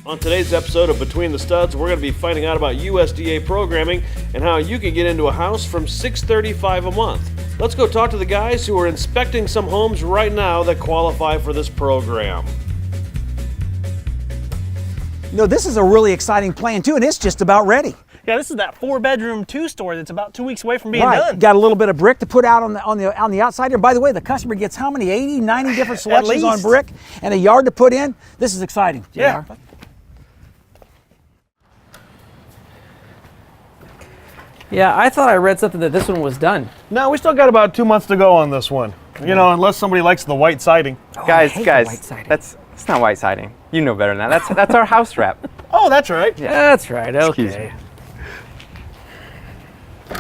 On today's episode of Between the Studs, we're going to be finding out about USDA programming and how you can get into a house from $635 a month. Let's go talk to the guys who are inspecting some homes right now that qualify for this program. You know, this is a really exciting plan too, and it's just about ready. Yeah, this is that 4-bedroom, 2-story that's about 2 weeks away from being done. Got a little bit of brick to put out on the outside here. By the way, the customer gets how many? 80, 90 different selections on brick and a yard to put in. This is exciting. Yeah. JR. Yeah, I thought I read something that this one was done. No, we still got about 2 months to go on this one. You know, unless somebody likes the white siding. Oh, Guys, that's it's not white siding. You know better than that. That's our house wrap. Oh, that's right. yeah, that's right. Excuse Okay. me.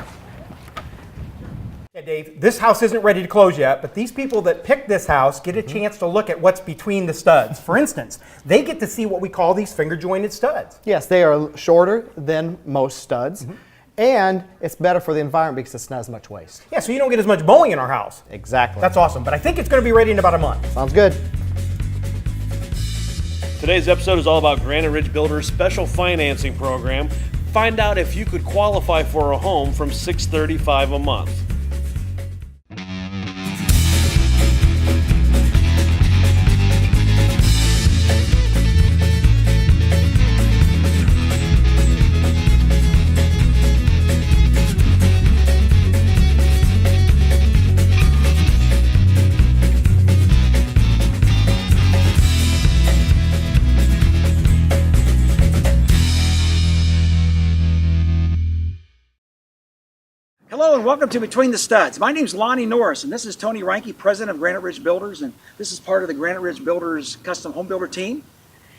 Yeah, Dave, this house isn't ready to close yet, but these people that picked this house get a chance to look at what's between the studs. For instance, they get to see what we call these finger-jointed studs. Yes, they are shorter than most studs, and it's better for the environment because it's not as much waste. Yeah, so you don't get as much bowing in our house. Exactly. That's awesome, but I think it's going to be ready in about a month. Sounds good. Today's episode is all about Granite Ridge Builders' special financing program. Find out if you could qualify for a home from $635 a month. Hello and welcome to Between the Studs. My name's Lonnie Norris and this is Tony Reinke, president of Granite Ridge Builders, and this is part of the Granite Ridge Builders custom home builder team.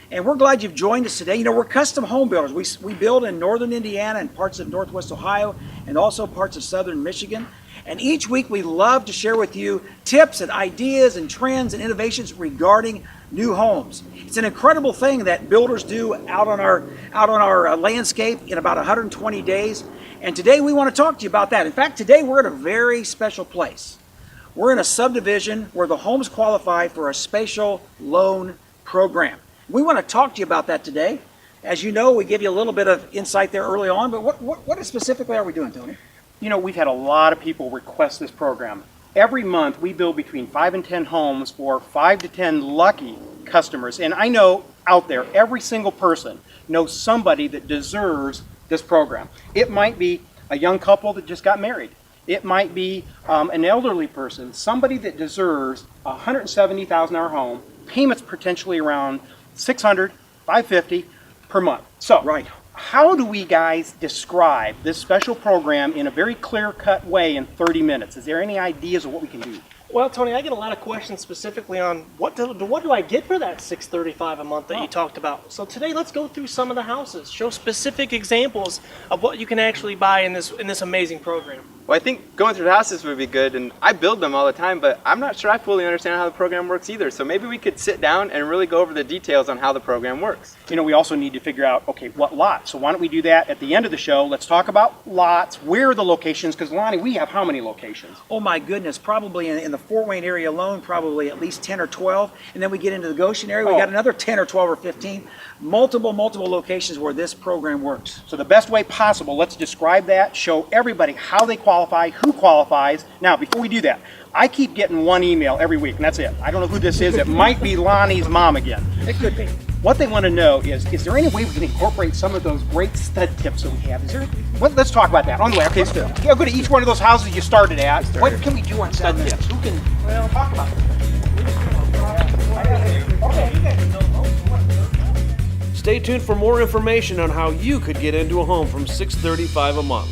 And we're glad you've joined us today. You know, we're custom home builders. We build in northern Indiana and parts of northwest Ohio and also parts of southern Michigan. And each week we love to share with you tips and ideas and trends and innovations regarding new homes. It's an incredible thing that builders do out on our landscape in about 120 days. And today we want to talk to you about that. In fact, today we're at a very special place. We're in a subdivision where the homes qualify for a spatial loan program. We want to talk to you about that today. As you know, we give you a little bit of insight there early on, but what specifically are we doing, Tony? You know, we've had a lot of people request this program. Every month we build between 5 and 10 homes for 5 to 10 lucky customers. And I know out there, every single person knows somebody that deserves this program. It might be a young couple that just got married. It might be an elderly person, somebody that deserves a $170,000 home, payments potentially around $600, $550 per month. So, how do we guys describe this special program in a very clear-cut way in 30 minutes? Is there any ideas of what we can do? Well, Tony, I get a lot of questions specifically on what do I get for that $635 a month that you talked about. So today, let's go through some of the houses, show specific examples of what you can actually buy in this amazing program. Well, I think going through the houses would be good, and I build them all the time, but I'm not sure I fully understand how the program works either. So maybe we could sit down and really go over the details on how the program works. You know, we also need to figure out, okay, what lots? So why don't we do that at the end of the show? Let's talk about lots. Where are the locations? Because Lonnie, we have how many locations? Oh my goodness, probably in the Fort Wayne area alone, probably at least 10 or 12. And then we get into the Goshen area, we got another 10 or 12 or 15. Multiple locations where this program works. So the best way possible, let's describe that, show everybody how they qualify, who qualifies. Now, before we do that, I keep getting one email every week, and that's it. I don't know who this is. It might be Lonnie's mom again. It could be. What they want to know is there any way we can incorporate some of those great stud tips that we have? Is there? Well, let's talk about that on the way. Okay, so yeah, go to each one of those houses you started at. What can we do on stud tips? Who can talk about it? Stay tuned for more information on how you could get into a home from $635 a month.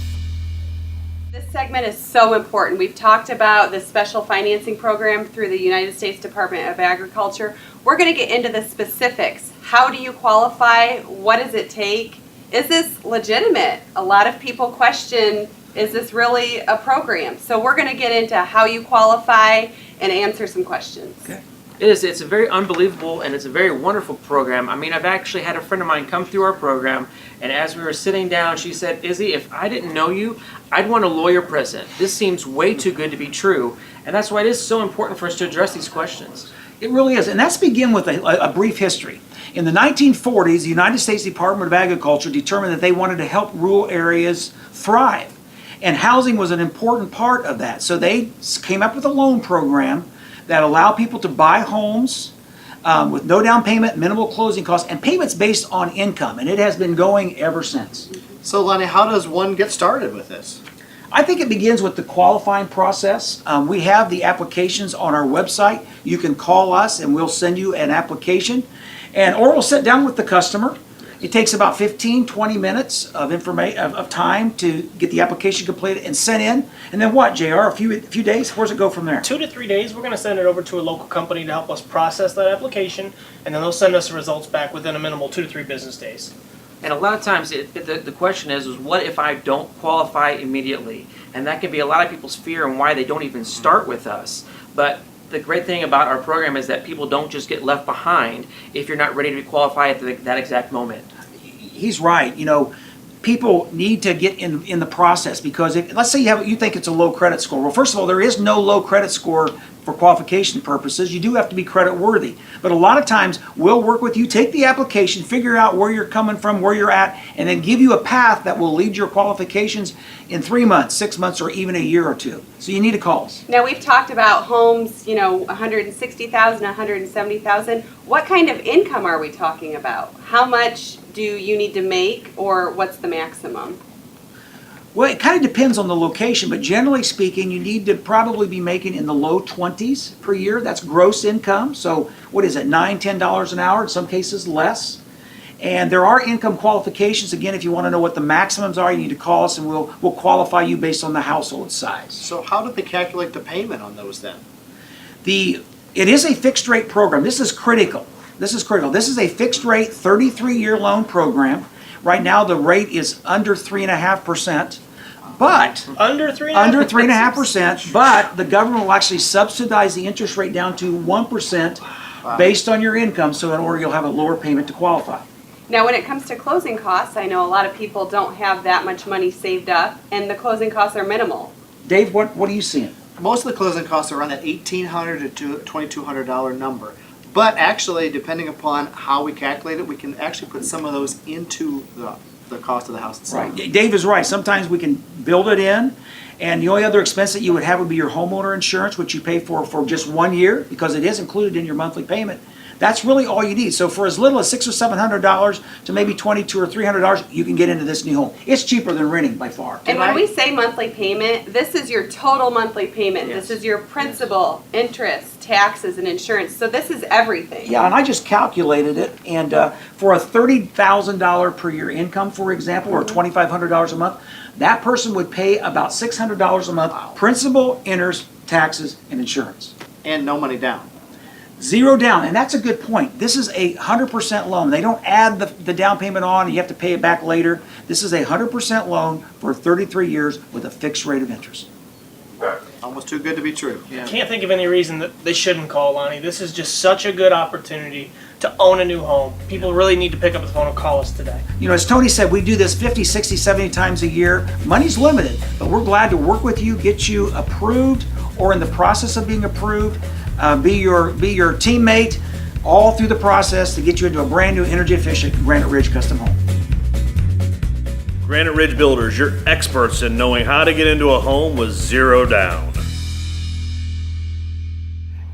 This segment is so important. We've talked about the special financing program through the United States Department of Agriculture. We're going to get into the specifics. How do you qualify? What does it take? Is this legitimate? A lot of people question, is this really a program? So we're going to get into how you qualify and answer some questions. Okay. It's a very unbelievable and it's a very wonderful program. I mean, I've actually had a friend of mine come through our program, and as we were sitting down, she said, Izzy, if I didn't know you, I'd want a lawyer present. This seems way too good to be true, and that's why it is so important for us to address these questions. It really is. And let's begin with a brief history. In the 1940s, the United States Department of Agriculture determined that they wanted to help rural areas thrive. And housing was an important part of that. So they came up with a loan program that allowed people to buy homes with no down payment, minimal closing costs, and payments based on income. And it has been going ever since. So Lonnie, how does one get started with this? I think it begins with the qualifying process. We have the applications on our website. You can call us and we'll send you an application, or we'll sit down with the customer. It takes about 15-20 minutes of time to get the application completed and sent in. And then what, JR? A few days? Where does it go from there? 2 to 3 days, we're going to send it over to a local company to help us process that application, and then they'll send us the results back within a minimal 2 to 3 business days. And a lot of times, the question is what if I don't qualify immediately? And that can be a lot of people's fear and why they don't even start with us. But the great thing about our program is that people don't just get left behind if you're not ready to qualify at that exact moment. He's right. You know, people need to get in the process, because let's say you think it's a low credit score. Well, first of all, there is no low credit score for qualification purposes. You do have to be credit worthy. But a lot of times we'll work with you, take the application, figure out where you're coming from, where you're at, and then give you a path that will lead your qualifications in 3 months, 6 months, or even a year or two. So you need to call us. Now, we've talked about homes, you know, 160,000, 170,000. What kind of income are we talking about? How much do you need to make, or what's the maximum? Well, it kind of depends on the location, but generally speaking, you need to probably be making in the low 20s per year. That's gross income. So what is it, $9, $10 an hour, in some cases less. And there are income qualifications. Again, if you want to know what the maximums are, you need to call us and we'll qualify you based on the household size. So how do they calculate the payment on those then? It is a fixed rate program. This is critical. This is critical. This is a fixed rate 33-year loan program. Right now the rate is under 3.5%, but Under 3.5%? under 3.5%, but the government will actually subsidize the interest rate down to 1% based on your income, so in order you'll have a lower payment to qualify. Now, when it comes to closing costs, I know a lot of people don't have that much money saved up, and the closing costs are minimal. Dave, what are you seeing? Most of the closing costs are around that $1,800 to $2,200 number. But actually, depending upon how we calculate it, we can actually put some of those into the cost of the house itself. Right. Dave is right. Sometimes we can build it in, and the only other expense that you would have would be your homeowner insurance, which you pay for just 1 year, because it is included in your monthly payment. That's really all you need. So for as little as $600 or $700 to maybe $200 or $300, you can get into this new home. It's cheaper than renting by far. And when we say monthly payment, this is your total monthly payment. Yes. This is your principal, interest, taxes, and insurance. So this is everything. Yeah, and I just calculated it, and for a $30,000 per year income, for example, or $2,500 a month, that person would pay about $600 a month, principal, interest, taxes, and insurance. And no money down. Zero down, and that's a good point. This is a 100% loan. They don't add the down payment on, and you have to pay it back later. This is a 100% loan for 33 years with a fixed rate of interest. Almost too good to be true. I can't think of any reason that they shouldn't call, Lonnie. This is just such a good opportunity to own a new home. People really need to pick up the phone and call us today. You know, as Tony said, we do this 50, 60, 70 times a year. Money's limited, but we're glad to work with you, get you approved, or in the process of being approved, be your teammate all through the process to get you into a brand new energy efficient Granite Ridge custom home. Granite Ridge Builders, you're experts in knowing how to get into a home with zero down.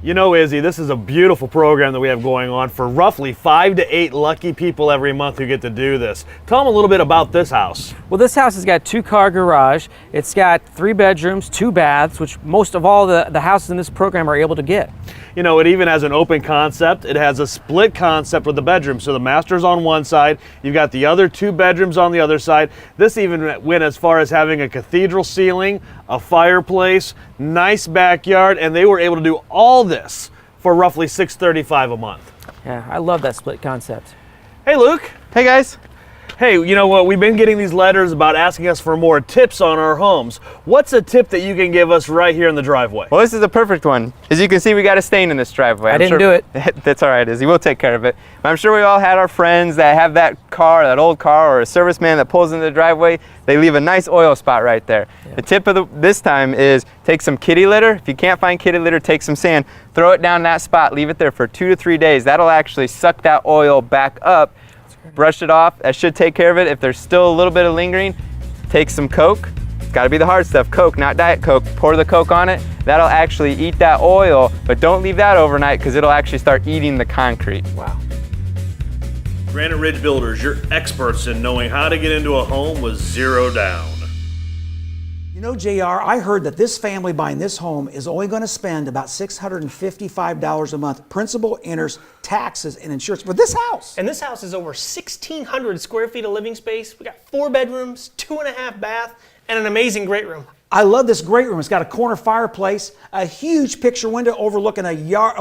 You know, Izzy, this is a beautiful program that we have going on for roughly 5 to 8 lucky people every month who get to do this. Tell them a little bit about this house. Well, this house has got 2-car garage. It's got 3 bedrooms, 2 baths, which most of all the houses in this program are able to get. You know, it even has an open concept. It has a split concept with the bedroom. So the master's on one side, you've got the other 2 bedrooms on the other side. This even went as far as having a cathedral ceiling, a fireplace, nice backyard, and they were able to do all this for roughly $635 a month. Yeah, I love that split concept. Hey, Luke. Hey guys. Hey, you know what? We've been getting these letters about asking us for more tips on our homes. What's a tip that you can give us right here in the driveway? Well, this is a perfect one. As you can see, we got a stain in this driveway. I didn't do it. That's all right, Izzy. We'll take care of it. But I'm sure we all had our friends that have that car, that old car, or a serviceman that pulls into the driveway. They leave a nice oil spot right there. Yeah. The tip of this time is take some kitty litter. If you can't find kitty litter, take some sand, throw it down that spot, leave it there for 2 to 3 days. That'll actually suck that oil back up. Brush it off. That should take care of it. If there's still a little bit of lingering, take some Coke. It's got to be the hard stuff, Coke, not Diet Coke. Pour the Coke on it. That'll actually eat that oil, but don't leave that overnight because it'll actually start eating the concrete. Wow. Granite Ridge Builders, you're experts in knowing how to get into a home with zero down. You know, JR, I heard that this family buying this home is only going to spend about $655 a month, principal, interest, taxes, and insurance for this house. And this house is over 1,600 square feet of living space. We got 4 bedrooms, 2.5 baths, and an amazing great room. I love this great room. It's got a corner fireplace, a huge picture window overlooking a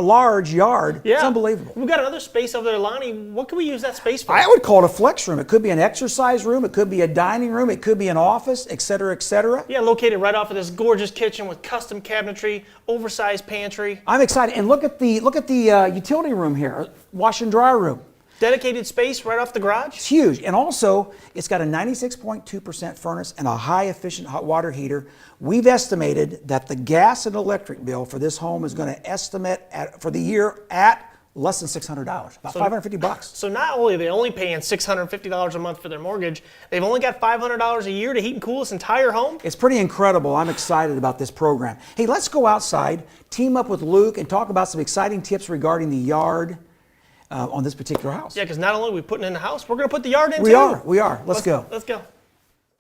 large yard. Yeah. It's unbelievable. We've got another space over there, Lonnie. What can we use that space for? I would call it a flex room. It could be an exercise room. It could be a dining room. It could be an office, et cetera, et cetera. Yeah, located right off of this gorgeous kitchen with custom cabinetry, oversized pantry. I'm excited. And look at the utility room here, wash and dry room. Dedicated space right off the garage. It's huge. And also, it's got a 96.2% furnace and a high efficient hot water heater. We've estimated that the gas and electric bill for this home is going to estimate for the year at less than $600, about $550. So not only are they only paying $650 a month for their mortgage, they've only got $500 a year to heat and cool this entire home. It's pretty incredible. I'm excited about this program. Hey, let's go outside, team up with Luke, and talk about some exciting tips regarding the yard on this particular house. Yeah, because not only are we putting in the house, we're going to put the yard in too. We are. Let's go. Let's go.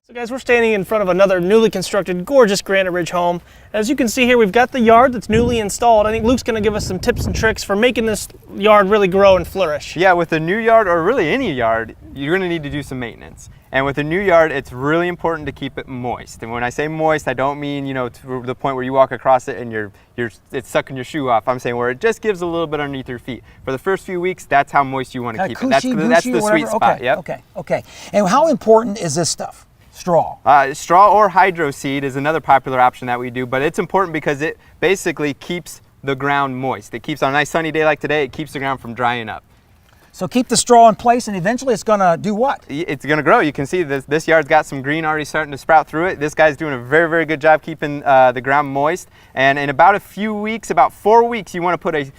So guys, we're standing in front of another newly constructed, gorgeous Granite Ridge home. As you can see here, we've got the yard that's newly installed. I think Luke's going to give us some tips and tricks for making this yard really grow and flourish. Yeah, with a new yard, or really any yard, you're going to need to do some maintenance. And with a new yard, it's really important to keep it moist. And when I say moist, I don't mean, to the point where you walk across it and it's sucking your shoe off. I'm saying where it just gives a little bit underneath your feet. For the first few weeks, that's how moist you want to keep it. That's the sweet spot. Yep. Okay. And how important is this stuff? Straw. Straw or hydro seed is another popular option that we do, but it's important because it basically keeps the ground moist. It keeps, on a nice sunny day like today, it keeps the ground from drying up. So keep the straw in place, and eventually it's going to do what? It's going to grow. You can see this yard's got some green already starting to sprout through it. This guy's doing a very, very good job keeping the ground moist. And in about a few weeks, about 4 weeks, you want to put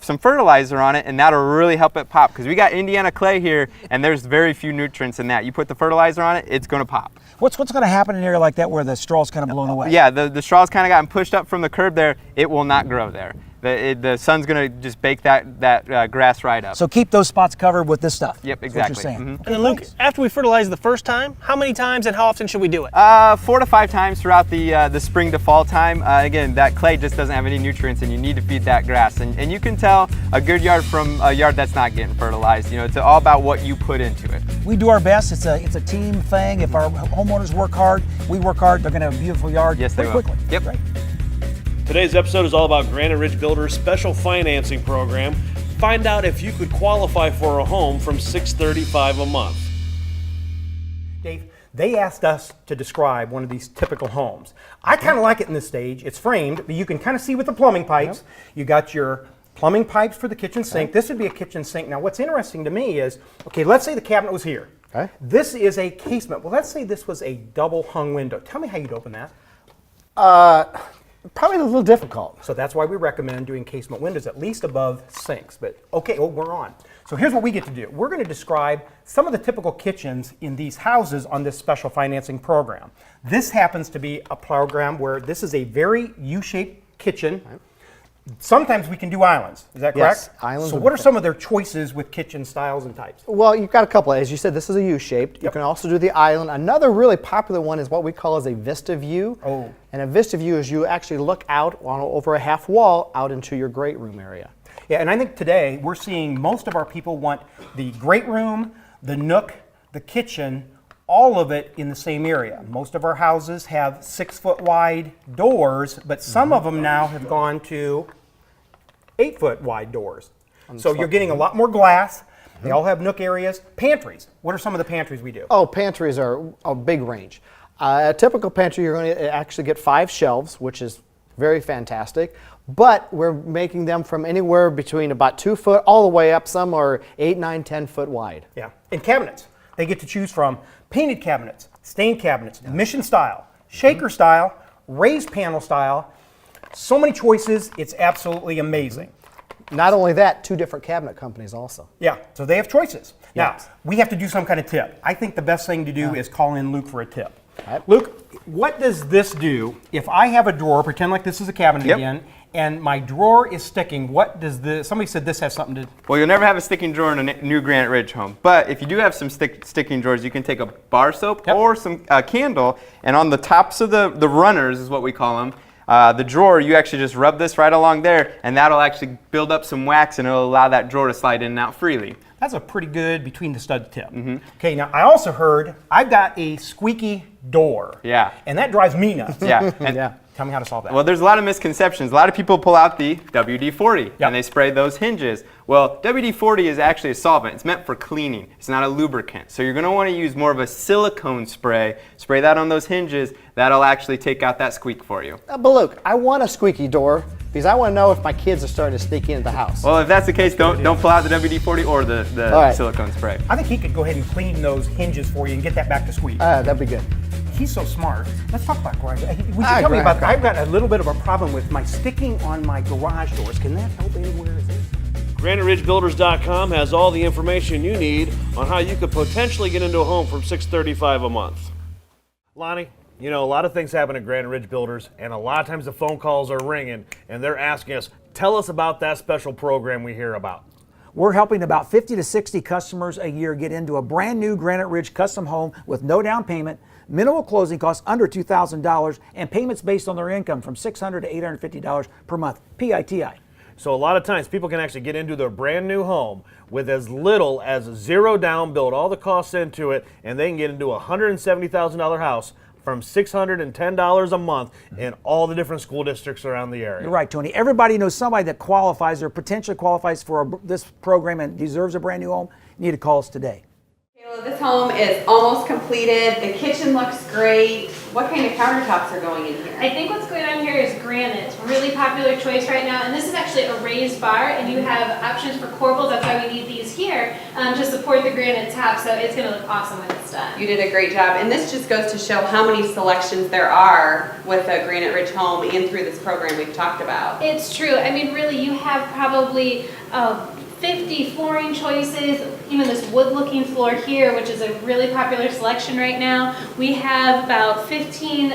some fertilizer on it, and that'll really help it pop, because we got Indiana clay here and there's very few nutrients in that. You put the fertilizer on it, it's going to pop. What's going to happen in an area like that where the straw's kind of blown away? Yeah, the straw's kind of gotten pushed up from the curb there. It will not grow there. The sun's going to just bake that grass right up. So keep those spots covered with this stuff. Yep, exactly. That's what you're saying. And then Luke, after we fertilize the first time, how many times and how often should we do it? 4 to 5 times throughout the spring to fall time. Again, that clay just doesn't have any nutrients, and you need to feed that grass. And you can tell a good yard from a yard that's not getting fertilized. It's all about what you put into it. We do our best. It's a team thing. If our homeowners work hard, we work hard. They're going to have a beautiful yard. Yes, they will. Quickly. Yep. Right. Today's episode is all about Granite Ridge Builders' special financing program. Find out if you could qualify for a home from $635 a month. Dave, they asked us to describe one of these typical homes. I kind of like it in this stage. It's framed, but you can kind of see with the plumbing pipes. Yep. You got your plumbing pipes for the kitchen sink. This would be a kitchen sink. Now, what's interesting to me is, okay, let's say the cabinet was here. Okay. This is a casement. Well, let's say this was a double hung window. Tell me how you'd open that. Probably a little difficult. So that's why we recommend doing casement windows at least above sinks. But okay, we're on. So here's what we get to do. We're going to describe some of the typical kitchens in these houses on this special financing program. This happens to be a program where this is a very U-shaped kitchen. Right. Sometimes we can do islands. Is that correct? Yes, islands. So what are some of their choices with kitchen styles and types? Well, you've got a couple. As you said, this is a U-shaped. Yep. You can also do the island. Another really popular one is what we call as a Vista View. Oh. And a Vista View is you actually look out over a half wall out into your great room area. Yeah, and I think today we're seeing most of our people want the great room, the nook, the kitchen, all of it in the same area. Most of our houses have 6-foot wide doors, but some of them now have gone to 8-foot wide doors. So you're getting a lot more glass. They all have nook areas. Pantries. What are some of the pantries we do? Oh, pantries are a big range. A typical pantry, you're going to actually get 5 shelves, which is very fantastic. But we're making them from anywhere between about 2 foot all the way up. Some are 8, 9, 10 foot wide. Yeah. And cabinets. They get to choose from painted cabinets, stained cabinets, mission style, shaker style, raised panel style. So many choices. It's absolutely amazing. Not only that, 2 different cabinet companies also. Yeah, so they have choices. Now, Yes. we have to do some kind of tip. I think the best thing to do is call in Luke for a tip. Right. Luke, what does this do if I have a drawer, pretend like this is a cabinet Yep. again, and my drawer is sticking? What does somebody said this has something to, Well, you'll never have a sticking drawer in a new Granite Ridge home. But if you do have some sticking drawers, you can take a bar soap or some candle, and on the tops of the runners is what we call them, the drawer, you actually just rub this right along there, and that'll actually build up some wax, and it'll allow that drawer to slide in and out freely. that's a pretty good between the studs tip. Okay, now I also heard I've got a squeaky door. Yeah. And that drives me nuts. Yeah. And Yeah. Tell me how to solve that. Well, there's a lot of misconceptions. A lot of people pull out the WD-40 Yep. and they spray those hinges. Well, WD-40 is actually a solvent. It's meant for cleaning. It's not a lubricant. So you're going to want to use more of a silicone spray. Spray that on those hinges. That'll actually take out that squeak for you. But look, I want a squeaky door because I want to know if my kids are starting to sneak into the house. Well, if that's the case, don't pull out the WD-40 or the All right. silicone spray. I think he could go ahead and clean those hinges for you and get that back to squeak. That'd be good. He's so smart. Let's talk about garage. Would you tell me about that? I've got a little bit of a problem with my sticking on my garage doors. Can that help anywhere? GraniteRidgeBuilders.com has all the information you need on how you could potentially get into a home from $635 a month. Lonnie, you know, a lot of things happen at Granite Ridge Builders, and a lot of times the phone calls are ringing, and they're asking us, tell us about that special program we hear about. We're helping about 50 to 60 customers a year get into a brand new Granite Ridge custom home with no down payment, minimal closing costs under $2,000, and payments based on their income from $600 to $850 per month, PITI. So a lot of times people can actually get into their brand new home with as little as zero down, build all the costs into it, and they can get into a $170,000 house from $610 a month in all the different school districts around the area. You're right, Tony. Everybody knows somebody that qualifies or potentially qualifies for this program and deserves a brand new home. You need to call us today. This home is almost completed. The kitchen looks great. What kind of countertops are going in here? I think what's going on here is granite. Really popular choice right now. And this is actually a raised bar, and you have options for corbels. That's why we need these here to support the granite top. So it's going to look awesome when it's done. You did a great job. And this just goes to show how many selections there are with a Granite Ridge home and through this program we've talked about. It's true. I mean, really, you have probably 50 flooring choices, even this wood-looking floor here, which is a really popular selection right now. We have about 15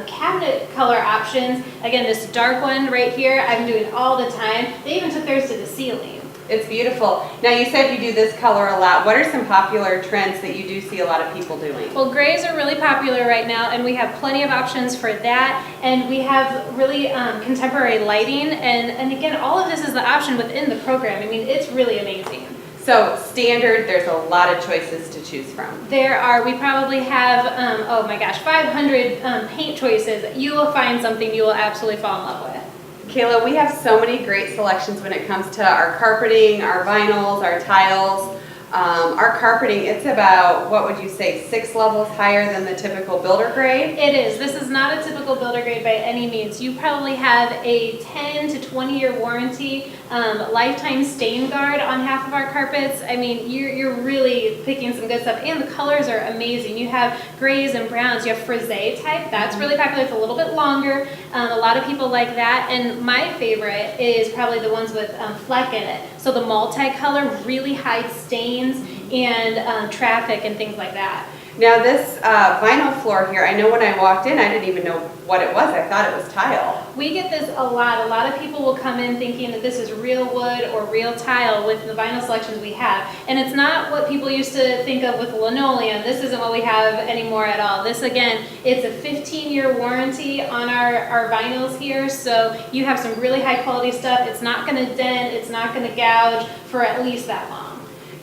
cabinet color options. Again, this dark one right here, I'm doing all the time. They even took theirs to the ceiling. It's beautiful. Now you said you do this color a lot. What are some popular trends that you do see a lot of people doing? Well, grays are really popular right now, and we have plenty of options for that. And we have really contemporary lighting, and again, all of this is the option within the program. I mean, it's really amazing. So standard, there's a lot of choices to choose from. There are, we probably have, oh my gosh, 500 paint choices. You will find something you will absolutely fall in love with. Kayla, we have so many great selections when it comes to our carpeting, our vinyls, our tiles. Our carpeting, it's about, what would you say, 6 levels higher than the typical builder grade? It is. This is not a typical builder grade by any means. You probably have a 10 to 20 year warranty, lifetime stain guard on half of our carpets. I mean, you're really picking some good stuff, and the colors are amazing. You have grays and browns. You have frise type. That's really popular. It's a little bit longer. A lot of people like that, and my favorite is probably the ones with fleck in it. So the multicolor really hides stains and traffic and things like that. Now this vinyl floor here, I know when I walked in, I didn't even know what it was. I thought it was tile. We get this a lot. A lot of people will come in thinking that this is real wood or real tile with the vinyl selections we have. And it's not what people used to think of with linoleum. This isn't what we have anymore at all. This, again, it's a 15-year warranty on our vinyls here. So you have some really high quality stuff. It's not going to dent. It's not going to gouge for at least that long.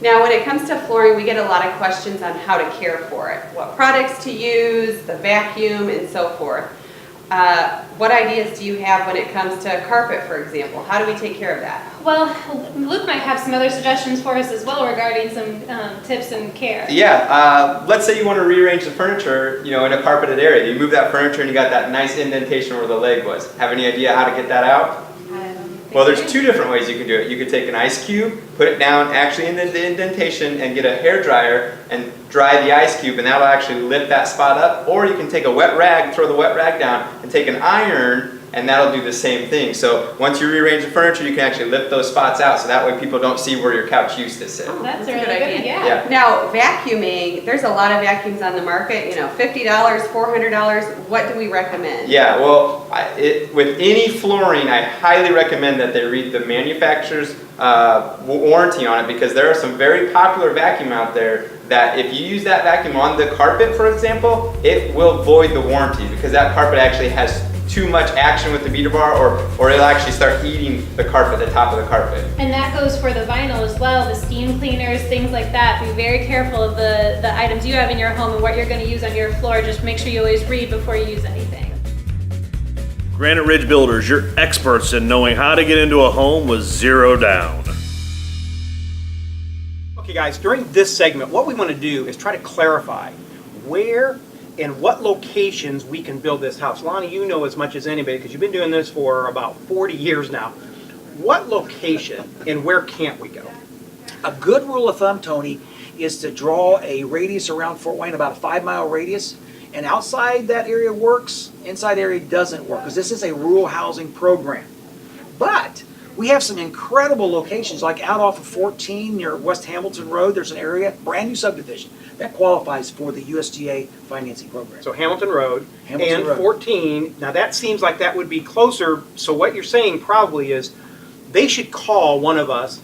Now when it comes to flooring, we get a lot of questions on how to care for it, what products to use, the vacuum, and so forth. What ideas do you have when it comes to carpet, for example? How do we take care of that? Well, Luke might have some other suggestions for us as well regarding some tips and care. Yeah, let's say you want to rearrange the furniture, in a carpeted area. You move that furniture and you got that nice indentation where the leg was. Have any idea how to get that out? Well, there's two different ways you can do it. You could take an ice cube, put it down actually in the indentation, and get a hair dryer and dry the ice cube, and that'll actually lift that spot up. Or you can take a wet rag, throw the wet rag down, and take an iron, and that'll do the same thing. So once you rearrange the furniture, you can actually lift those spots out, so that way people don't see where your couch used to sit. Oh, that's a really good good idea. idea. Yeah. Now, vacuuming, there's a lot of vacuums on the market, $50, $400. What do we recommend? Yeah, well, with any flooring, I highly recommend that they read the manufacturer's warranty on it, because there are some very popular vacuum out there that if you use that vacuum on the carpet, for example, it will void the warranty, because that carpet actually has too much action with the beater bar, or it'll actually start eating the carpet, the top of the carpet. And that goes for the vinyl as well, the steam cleaners, things like that. Be very careful of the items you have in your home and what you're going to use on your floor. Just make sure you always read before you use anything. Granite Ridge Builders, you're experts in knowing how to get into a home with zero down. Okay guys, during this segment, what we want to do is try to clarify where and what locations we can build this house. Lonnie, you know as much as anybody because you've been doing this for about 40 years now. What location and where can't we go? A good rule of thumb, Tony, is to draw a radius around Fort Wayne, about a 5-mile radius, and outside that area works, inside area doesn't work, because this is a rural housing program. But we have some incredible locations, like out off of 14 near West Hamilton Road. There's an area, brand new subdivision, that qualifies for the USDA financing program. So Hamilton Road Hamilton and Road. 14. Now that seems like that would be closer. So what you're saying probably is they should call one of us,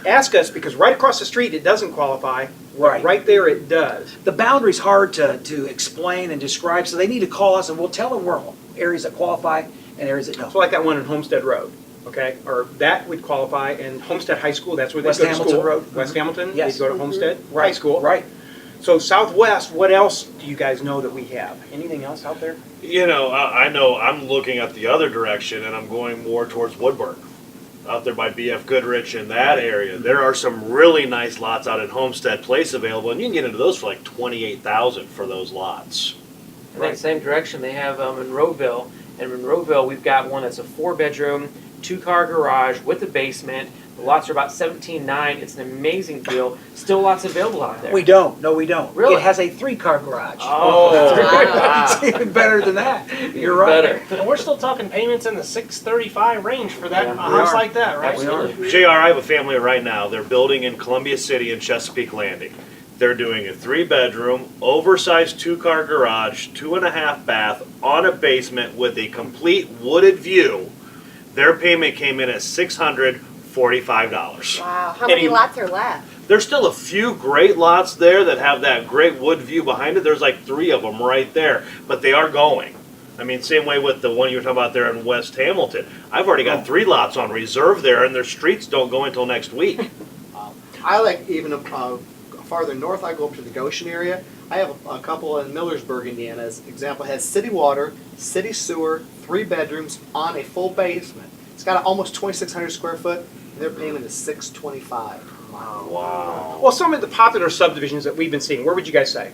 ask us, because right across the street it doesn't qualify. Right. Right there it does. The boundary's hard to explain and describe, so they need to call us and we'll tell them where areas that qualify and areas that don't. So like that one in Homestead Road, okay? Or that would qualify, and Homestead High School, that's where they West go to Hamilton school. Road. West Hamilton, Yes. they go to Homestead High Right. School. Right. So Southwest, what else do you guys know that we have? Anything else out there? I know I'm looking at the other direction, and I'm going more towards Woodburn. Out there by BF Goodrich in that area. There are some really nice lots out at Homestead Place available, and you can get into those for like $28,000 for those lots. In that same direction, they have Monroeville. And Monroeville, we've got one that's a 4-bedroom, 2-car garage with a basement. The lots are about $17,900. It's an amazing deal. Still lots available out there. We don't. No, we don't. Really? It has a 3-car garage. Oh, It's even better than that. You're right. better. And we're still talking payments in the $635 range for that Yeah, a we house are. like that, right? Absolutely. JR, I have a family right now. They're building in Columbia City and Chesapeake Landing. They're doing a 3-bedroom, oversized 2-car garage, 2.5 bath, on a basement with a complete wooded view. Their payment came in at $645. Wow, how many lots are left? There's still a few great lots there that have that great wood view behind it. There's like 3 of them right there, but they are going. I mean, same way with the one you were talking about there in West Hamilton. I've already got 3 lots on reserve there, and their streets don't go until next week. I like even farther north. I go up to the Goshen area. I have a couple in Millersburg, Indiana. As example, has city water, city sewer, 3 bedrooms on a full basement. It's got almost 2,600 square foot. And their payment is $625. Wow. Well, some of the popular subdivisions that we've been seeing, where would you guys say?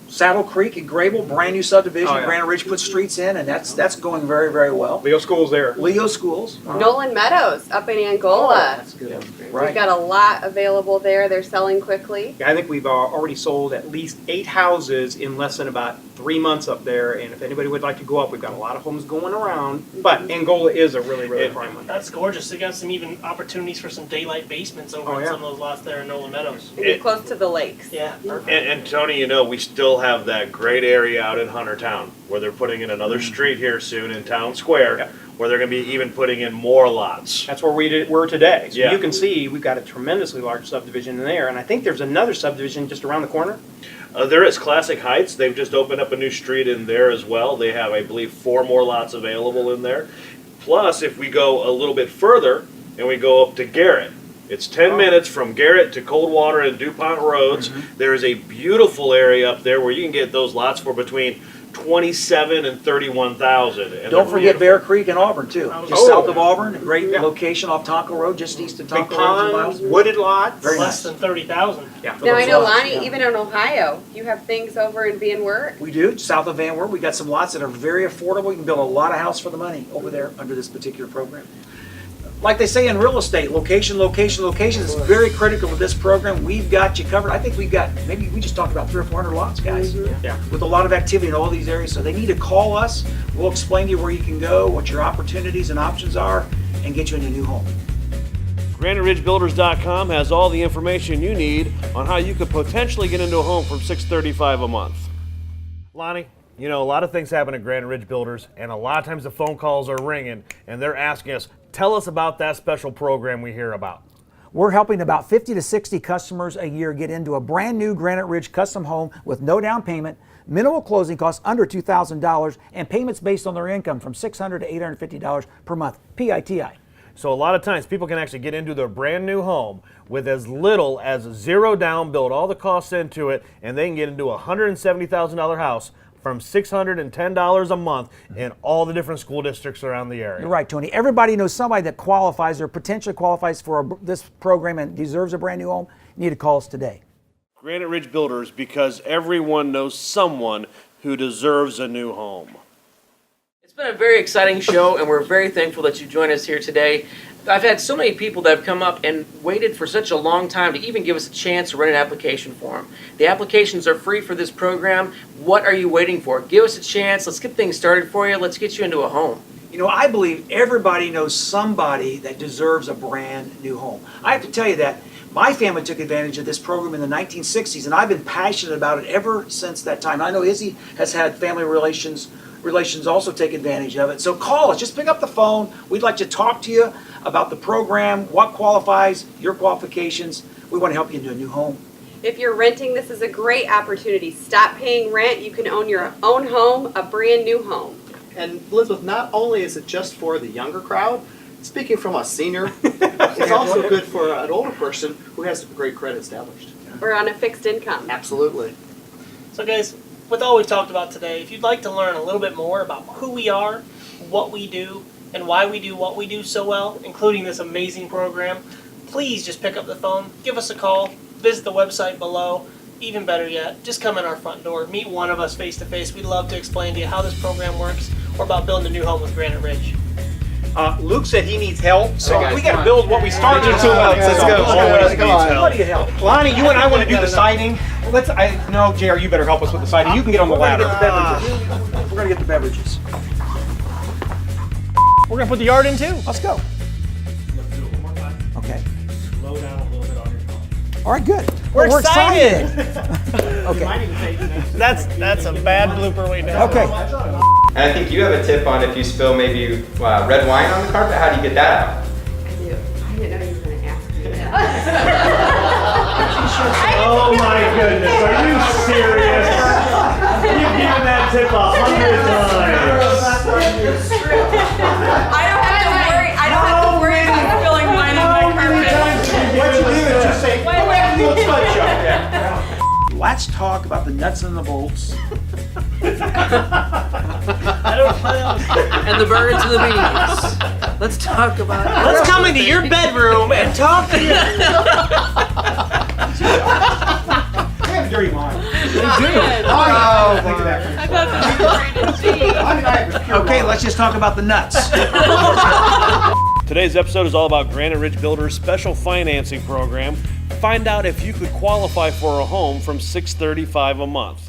Saddle Creek and Grable, brand new subdivision. Oh, yeah. Granite Ridge put streets in, and that's going very, very well. Leo School's there. Leo Schools. Nolan Meadows up in Angola. That's good. We've Right. got a lot available there. They're selling quickly. Yeah, I think we've already sold at least 8 houses in less than about 3 months up there. And if anybody would like to go up, we've got a lot of homes going around. But Angola is a really, really prime one. That's gorgeous. They got some even opportunities for some daylight basements over Oh, in yeah. some of those lots there in Nolan Meadows. And be close to the lakes. Yeah, perfect. And Tony, we still have that great area out in Huntertown where they're putting in another street here soon in Town Square, Yep. where they're going to be even putting in more lots. That's where we're today. So Yeah. you can see we've got a tremendously large subdivision in there. And I think there's another subdivision just around the corner. There is Classic Heights. They've just opened up a new street in there as well. They have, I believe, 4 more lots available in there. Plus, if we go a little bit further and we go up to Garrett, it's 10 minutes from Garrett to Coldwater and DuPont Roads. There is a beautiful area up there where you can get those lots for between 27 and 31,000. And Don't they're forget beautiful. Bear Creek and Auburn too. Just Oh. south of Auburn, a great location off Tonko Road, just east of Big Tonko Road. ponds, wooded lots. Very Less nice. than 30,000. Yeah. Now I know, lots, Lonnie, yeah. even in Ohio, you have things over in Van Wert. We do, south of Van Wert. We got some lots that are very affordable. You can build a lot of house for the money over there under this particular program. Like they say in real estate, location, location, location is very critical to this program. We've got you covered. I think we've got, maybe we just talked about 300 or 400 lots, guys. Yeah. With a lot of activity in all these areas. So they need to call us. We'll explain to you where you can go, what your opportunities and options are, and get you into a new home. GraniteRidgeBuilders.com has all the information you need on how you could potentially get into a home from $635 a month. Lonnie, you know, a lot of things happen at Granite Ridge Builders, and a lot of times the phone calls are ringing, and they're asking us, tell us about that special program we hear about. We're helping about 50 to 60 customers a year get into a brand new Granite Ridge custom home with no down payment, minimal closing costs under $2,000, and payments based on their income from $600 to $850 per month, PITI. So a lot of times people can actually get into their brand new home with as little as zero down, build all the costs into it, and they can get into a $170,000 house from $610 a month in all the different school districts around the area. You're right, Tony. Everybody knows somebody that qualifies or potentially qualifies for this program and deserves a brand new home. You need to call us today. Granite Ridge Builders, because everyone knows someone who deserves a new home. It's been a very exciting show, and we're very thankful that you joined us here today. I've had so many people that have come up and waited for such a long time to even give us a chance to run an application form. The applications are free for this program. What are you waiting for? Give us a chance. Let's get things started for you. Let's get you into a home. You know, I believe everybody knows somebody that deserves a brand new home. I have to tell you that my family took advantage of this program in the 1960s, and I've been passionate about it ever since that time. I know Izzy has had family relations also take advantage of it. So call us, just pick up the phone. We'd like to talk to you about the program, what qualifies, your qualifications. We want to help you into a new home. If you're renting, this is a great opportunity. Stop paying rent. You can own your own home, a brand new home. And Elizabeth, not only is it just for the younger crowd, speaking from a senior, it's also good for an older person who has great credit established. Or on a fixed income. Absolutely. So guys, with all we've talked about today, if you'd like to learn a little bit more about who we are, what we do, and why we do what we do so well, including this amazing program, please just pick up the phone, give us a call, visit the website below. Even better yet, just come in our front door, meet one of us face to face. We'd love to explain to you how this program works or about building a new home with Granite Ridge. Luke said he needs help, so Guys, we got come to on. build what we started. Let's go. What do you help? Lonnie, you and I want to do the siding. No, JR, you better help us with the siding. You can get on the ladder. We're going to get the beverages. We're gonna put the yard in too. Let's go. Okay. Slow down a little bit on your phone. All right, good. We're excited. Okay. That's a bad blooper waiting to happen. Okay. And I think you have a tip on if you spill maybe red wine on the carpet, how do you get that out? I do. I didn't know you were going to ask me that. Oh my goodness, are you serious? You've given that tip 100 times. I don't have to worry about spilling wine on my carpet. What you do is just say, go back to the old stud show. Let's talk about the nuts and the bolts. And the birds and the bees. Let's talk about it. Let's come into your bedroom and talk to you. I have a dirty mind. I thought that was great to see. Okay, let's just talk about the nuts. Today's episode is all about Granite Ridge Builders' special financing program. Find out if you could qualify for a home from $635 a month.